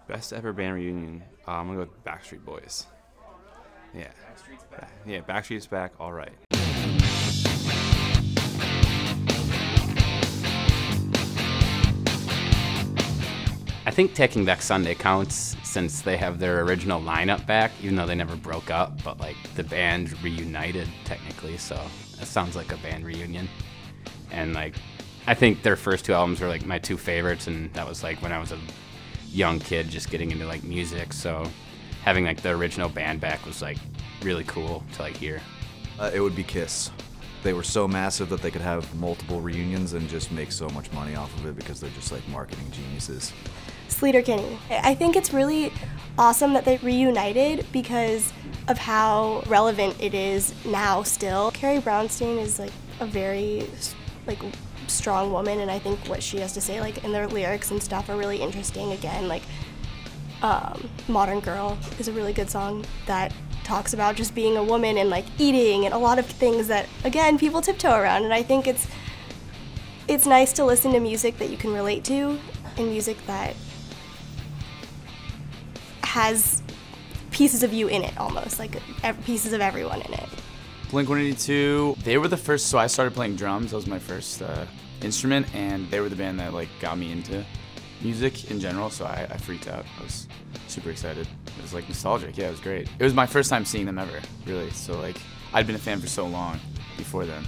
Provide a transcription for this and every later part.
Best ever band reunion. I'm gonna go with Backstreet Boys. Yeah. Backstreet's back. Yeah, Backstreet's back. All right. I think Taking Back Sunday counts since they have their original lineup back, even though they never broke up, but like the band reunited technically, so that sounds like a band reunion. And like, I think their first two albums were like my two favorites, and that was like when I was a young kid just getting into like music, so having like the original band back was like really cool to like hear. It would be Kiss. They were so massive that they could have multiple reunions and just make so much money off of it because they're just like marketing geniuses. Sleater-Kinney. I think it's really awesome that they reunited because of how relevant it is now still. Carrie Brownstein is like a very like strong woman, and I think what she has to say like in their lyrics and stuff are really interesting. Again, like Modern Girl is a really good song that talks about just being a woman and like eating and a lot of things that again people tiptoe around, and I think it's nice to listen to music that you can relate to and music that has pieces of you in it, almost like pieces of everyone in it. Blink-182, they were the first, so I started playing drums. That was my first instrument, and they were the band that like got me into music in general, so I freaked out. I was super excited. It was like nostalgic. Yeah, it was great. It was my first time seeing them ever, really. So like, I'd been a fan for so long before then.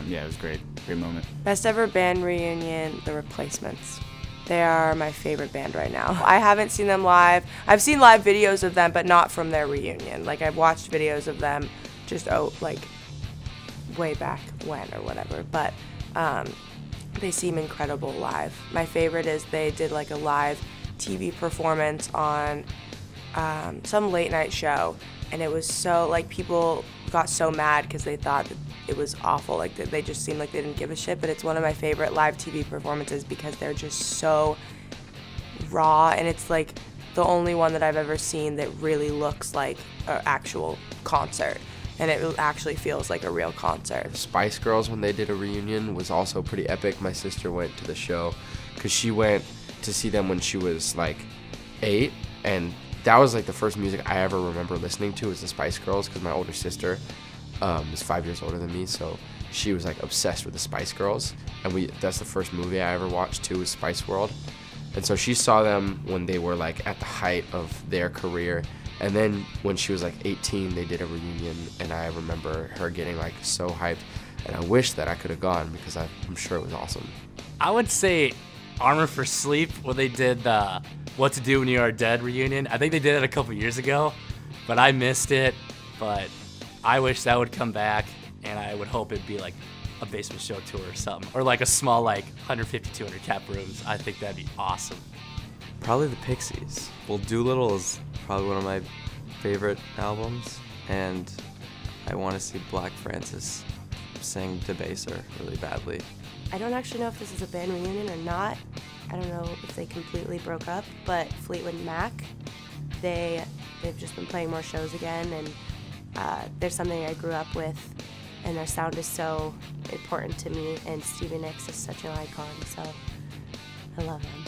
Yeah, it was great. Great moment. Best ever band reunion, The Replacements. They are my favorite band right now. I haven't seen them live. I've seen live videos of them, but not from their reunion. Like, I've watched videos of them just, like, way back when or whatever. But they seem incredible live. My favorite is they did, like, a live TV performance on some late night show. And it was so, like, people got so mad because they thought that it was awful, like they just seemed like they didn't give a shit, but it's one of my favorite live TV performances because they're just so raw, and it's like the only one that I've ever seen that really looks like an actual concert, and it actually feels like a real concert. Spice Girls, when they did a reunion, was also pretty epic. My sister went to the show because she went to see them when she was like 8, and that was like the first music I ever remember listening to was the Spice Girls because my older sister is 5 years older than me, so she was like obsessed with the Spice Girls, and that's the first movie I ever watched too, was Spice World. And so she saw them when they were like at the height of their career, and then when she was like 18 they did a reunion, and I remember her getting like so hyped, and I wish that I could have gone because I'm sure it was awesome. I would say Armor for Sleep when they did the What to Do When You Are Dead reunion. I think they did it a couple years ago, but I missed it. But I wish that would come back, and I would hope it'd be like a basement show tour or something, or like a small like 150, 200 cap rooms. I think that'd be awesome. Probably the Pixies. Well, Doolittle is probably one of my favorite albums, and I want to see Black Francis sing Debaser really badly. I don't actually know if this is a band reunion or not. I don't know if they completely broke up, but Fleetwood Mac, they've just been playing more shows again, and they're something I grew up with, and their sound is so important to me, and Stevie Nicks is such an icon, so I love them.